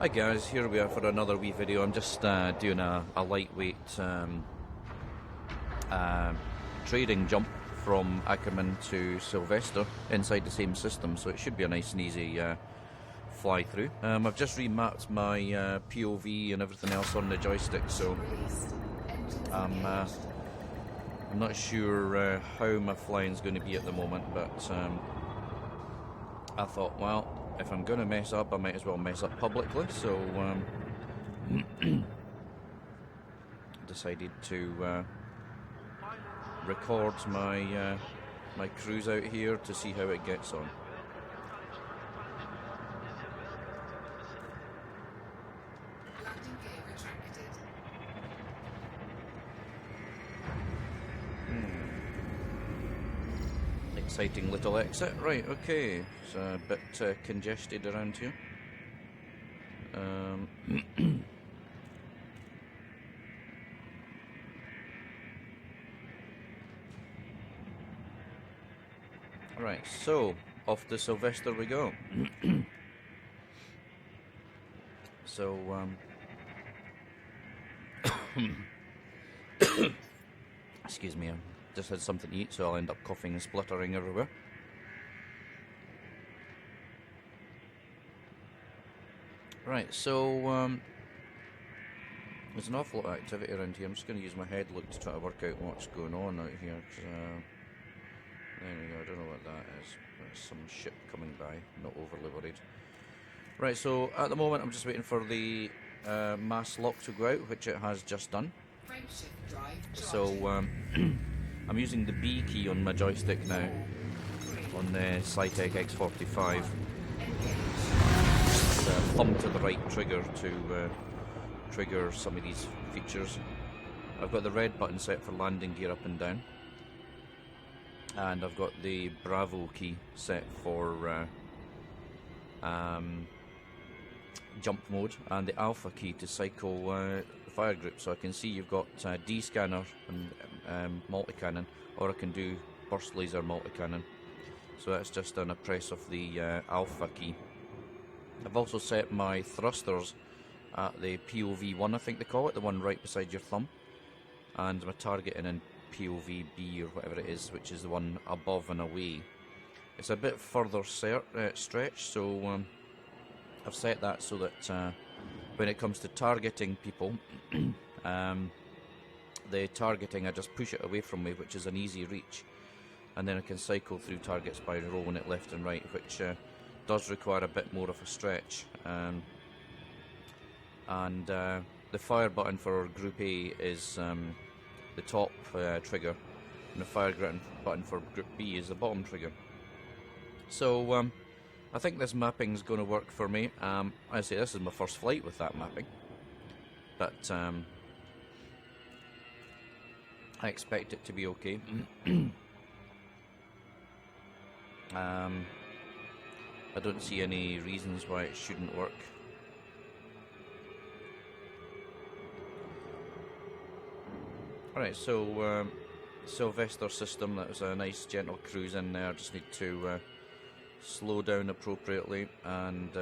Hi guys, here we are for another wee video. I'm just doing a lightweight trading jump from Ackerman to Sylvester inside the same system, so it should be a nice and easy fly through. I've just remapped my POV and everything else on the joystick, so I'm not sure how my flying's going to be at the moment, but I thought, well, if I'm going to mess up, I might as well mess up publicly, so decided to record my my cruise out here to see how it gets on. Exciting little exit. Right, okay. It's a bit congested around here. Right, so off to Sylvester we go. So, excuse me, I just had something to eat, so I'll end up coughing and spluttering everywhere. Right, so there's an awful lot of activity around here. I'm just going to use my head look to try to work out what's going on out here. There we go, I don't know what that is. There's some ship coming by, not overly worried. Right, so at the moment I'm just waiting for the mass lock to go out, which it has just done. So I'm using the B key on my joystick now, on the Cytec X45. Thumb to the right trigger to trigger some of these features. I've got the red button set for landing gear up and down, and I've got the Bravo key set for jump mode, and the Alpha key to cycle the fire group. So I can see you've got D scanner and multi-cannon, or I can do burst laser multi-cannon. So that's just on a press of the Alpha key. I've also set my thrusters at the POV 1, I think they call it, the one right beside your thumb, and my targeting in POV B or whatever it is, which is the one above and away. It's a bit further stretch, so I've set that so that when it comes to targeting people, the targeting, I just push it away from me, which is an easy reach, and then I can cycle through targets by rolling it left and right, which does require a bit more of a stretch. And the fire button for Group A is the top trigger, and the fire button for Group B is the bottom trigger. So I think this mapping is going to work for me. I say this is my first flight with that mapping, but I expect it to be okay. I don't see any reasons why it shouldn't work. Alright, so Sylvester system, that was a nice gentle cruise in there. Just need to slow down appropriately and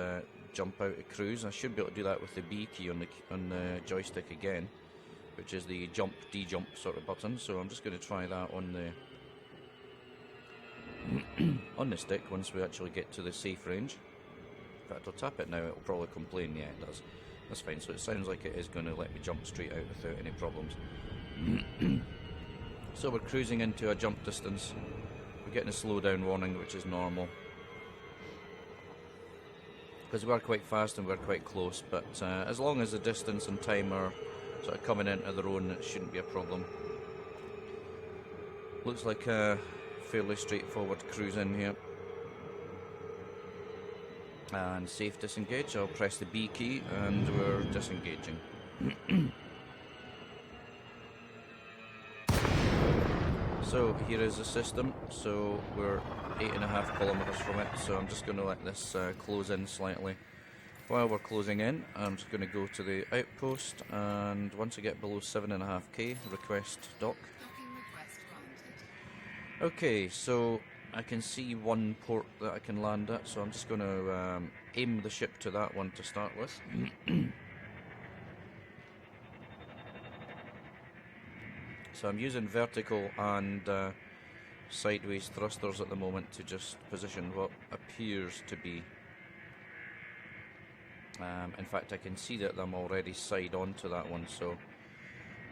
jump out of cruise. I should be able to do that with the B key on the joystick again, which is the jump, de-jump sort of button. So I'm just going to try that on the on the stick once we actually get to the safe range. In fact, I'll tap it now, it'll probably complain. Yeah, it does. That's fine, so it sounds like it is going to let me jump straight out without any problems. So we're cruising into a jump distance. We're getting a slowdown warning, which is normal, because we're quite fast and we're quite close, but as long as the distance and time are sort of coming into their own, it shouldn't be a problem. Looks like a fairly straightforward cruise in here. And safe disengage. I'll press the B key and we're disengaging. So here is the system. So we're 8.5 kilometers from it, so I'm just going to let this close in slightly. While we're closing in, I'm just going to go to the outpost, and once I get below 7.5k, request dock. Okay, so I can see one port that I can land at, so I'm just going to aim the ship to that one to start with. So I'm using vertical and sideways thrusters at the moment to just position what appears to be. In fact, I can see that I'm already side on to that one, so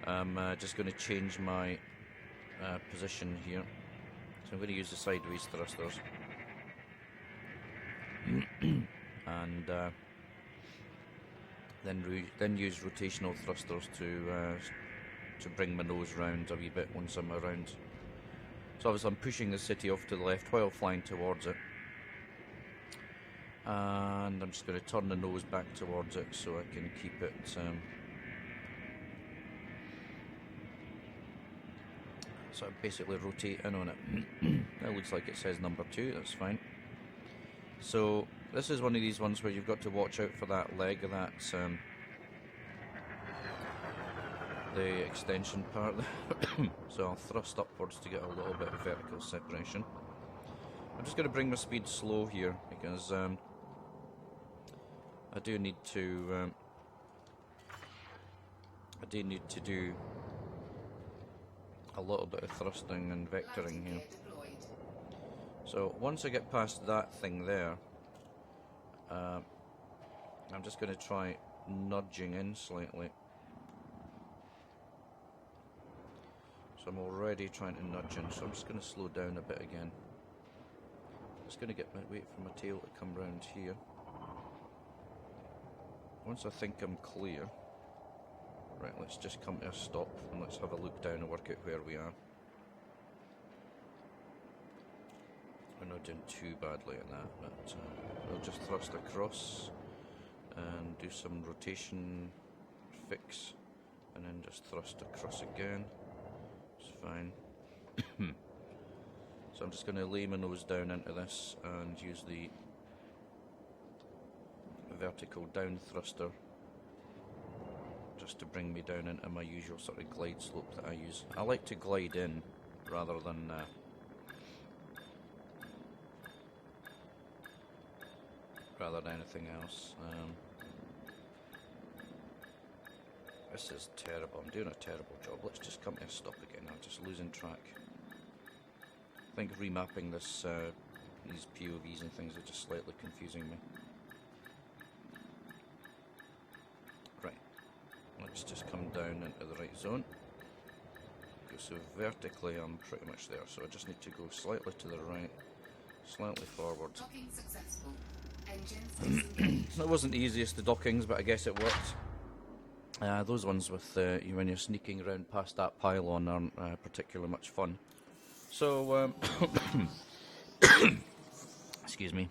I'm just going to change my position here. So I'm going to use the sideways thrusters and then use rotational thrusters to bring my nose round a wee bit once I'm around. So obviously I'm pushing the city off to the left while flying towards it. And I'm just going to turn the nose back towards it so I can keep it so I basically rotate in on it. That looks like it says number 2, that's fine. So this is one of these ones where you've got to watch out for that leg of that the extension part. So I'll thrust upwards to get a little bit of vertical separation. I'm just going to bring my speed slow here because I do need to do a little bit of thrusting and vectoring here. So once I get past that thing there, I'm just going to try nudging in slightly. So I'm already trying to nudge in, so I'm just going to slow down a bit again. Just going to wait for my tail to come round here. Once I think I'm clear, right, let's just come to a stop and let's have a look down and work out where we are. We're not doing too badly at that, but we'll just thrust across and do some rotation fix and then just thrust across again. It's fine. So I'm just going to lay my nose down into this and use the vertical down thruster just to bring me down into my usual sort of glide slope that I use. I like to glide in rather than anything else. This is terrible. I'm doing a terrible job. Let's just come to a stop again. I'm just losing track. I think remapping this these POVs and things are just slightly confusing me. Right, let's just come down into the right zone. Okay, so vertically I'm pretty much there, so I just need to go slightly to the right, slightly forward. Docking successful. Engines disengaged. That wasn't the easiest of dockings, but I guess it worked. Those ones with when you're sneaking around past that pylon aren't particularly much fun. So, excuse me.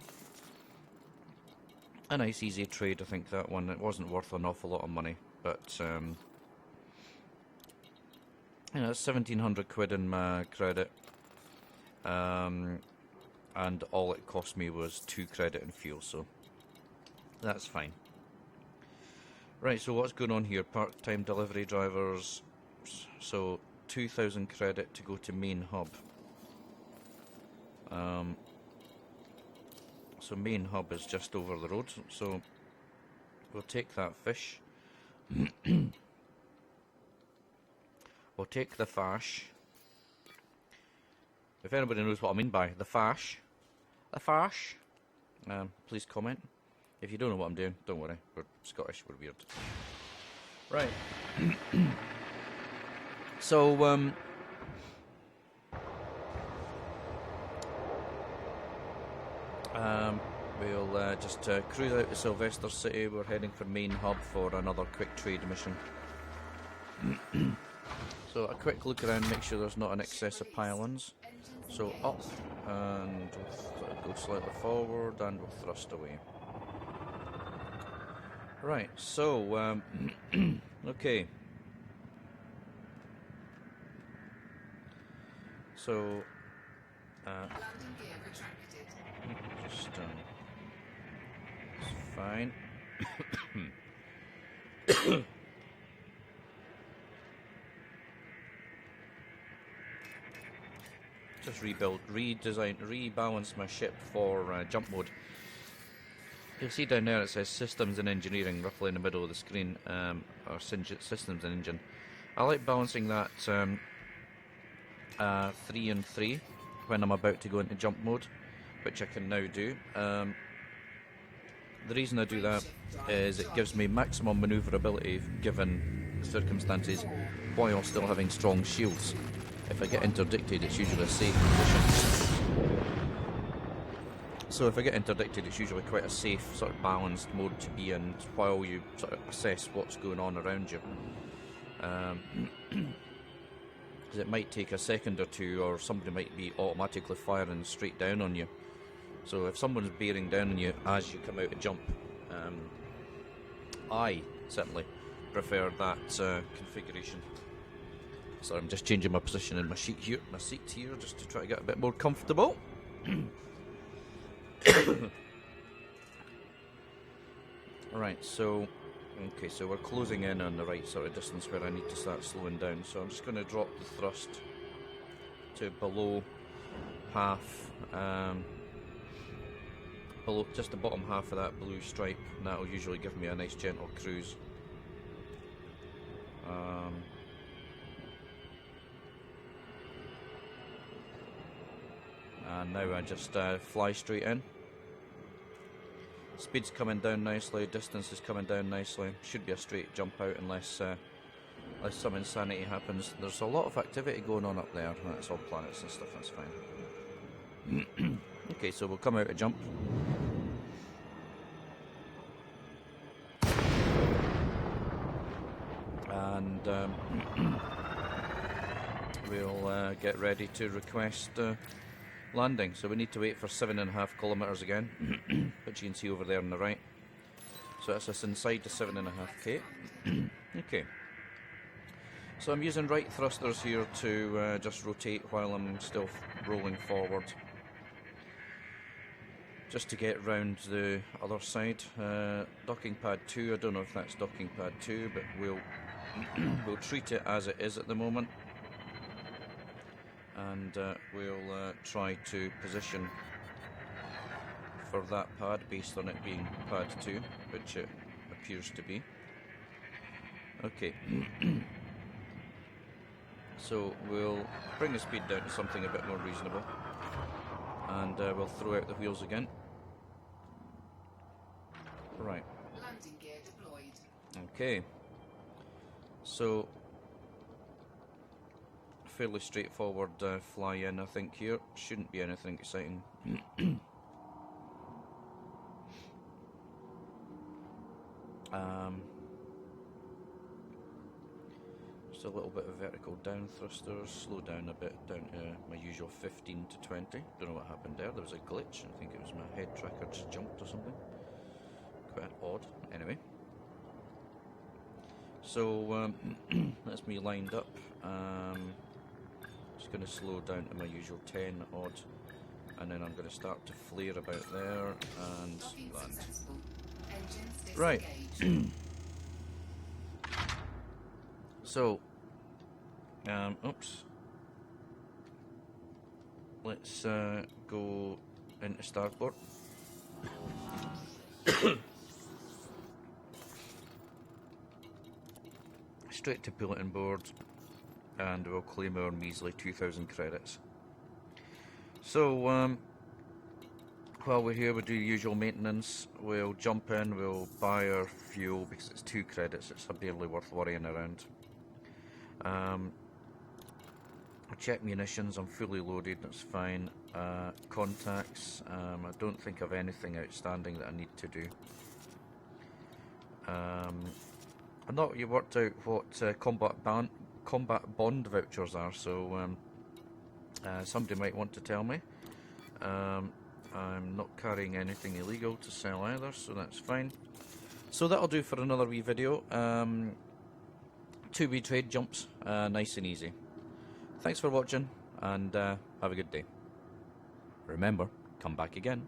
A nice easy trade, I think, that one. It wasn't worth an awful lot of money, but you know, it's 1,700 quid in my credit, and all it cost me was 2 credit in fuel, so that's fine. Right, so what's going on here? Part-time delivery drivers. So 2,000 credit to go to main hub. So main hub is just over the road, so we'll take that fish. We'll take the fash. If anybody knows what I mean by the fash, please comment. If you don't know what I'm doing, don't worry. We're Scottish, we're weird. Right. So, we'll just cruise out to Sylvester City. We're heading for main hub for another quick trade mission. So a quick look around, make sure there's not an excess of pylons. So up, and we'll go slightly forward, and we'll thrust away. Right, so, okay. So, Landing gear retracted. just, it's fine. just rebalance my ship for jump mode. You'll see down there it says Systems and Engineering, roughly in the middle of the screen, or Systems and Engine. I like balancing that 3 and 3 when I'm about to go into jump mode, which I can now do. The reason I do that is it gives me maximum manoeuvrability given the circumstances while still having strong shields. If I get interdicted, it's usually a safe position. So if I get interdicted, it's usually quite a safe, sort of balanced mode to be in while you sort of assess what's going on around you. Because it might take a second or two, or somebody might be automatically firing straight down on you. So if someone's bearing down on you as you come out to jump, I certainly prefer that configuration. So I'm just changing my position in my seat here, just to try to get a bit more comfortable. Right, so okay, so we're closing in on the right sort of distance where I need to start slowing down. So I'm just going to drop the thrust to below half. Below just the bottom half of that blue stripe, and that'll usually give me a nice gentle cruise. And now I just fly straight in. Speed's coming down nicely, distance is coming down nicely. Should be a straight jump out unless some insanity happens. There's a lot of activity going on up there. That's all planets and stuff, that's fine. Okay, so we'll come out to jump. And we'll get ready to request landing. So we need to wait for 7.5 kilometers again, which you can see over there on the right. So that's us inside the 7.5k. Okay. So I'm using right thrusters here to just rotate while I'm still rolling forward, just to get round the other side. Docking pad 2, I don't know if that's docking pad 2, but we'll treat it as it is at the moment, and we'll try to position for that pad based on it being pad 2, which it appears to be. Okay. So we'll bring the speed down to something a bit more reasonable, and we'll throw out the wheels again. Right. Landing gear deployed. Okay. So fairly straightforward fly in, I think. Here shouldn't be anything exciting. Just a little bit of vertical down thrusters, slow down a bit, down to my usual 15 to 20. Don't know what happened there. There was a glitch. I think it was my head tracker just jumped or something. Quite odd. Anyway. So that's me lined up. Just going to slow down to my usual 10 odd, and then I'm going to start to flare about there and land. Right. So, oops. Let's go into starport. Straight to bulletin board, and we'll claim our measly 2,000 credits. So, while we're here, we'll do usual maintenance. We'll jump in, we'll buy our fuel because it's 2 credits, it's barely worth worrying around. I'll check munitions, I'm fully loaded, that's fine. Contacts, I don't think of anything outstanding that I need to do. I've not yet worked out what combat bond vouchers are, so somebody might want to tell me. I'm not carrying anything illegal to sell either, so that's fine. So that'll do for another wee video. 2 wee trade jumps, nice and easy. Thanks for watching, and have a good day. Remember, come back again.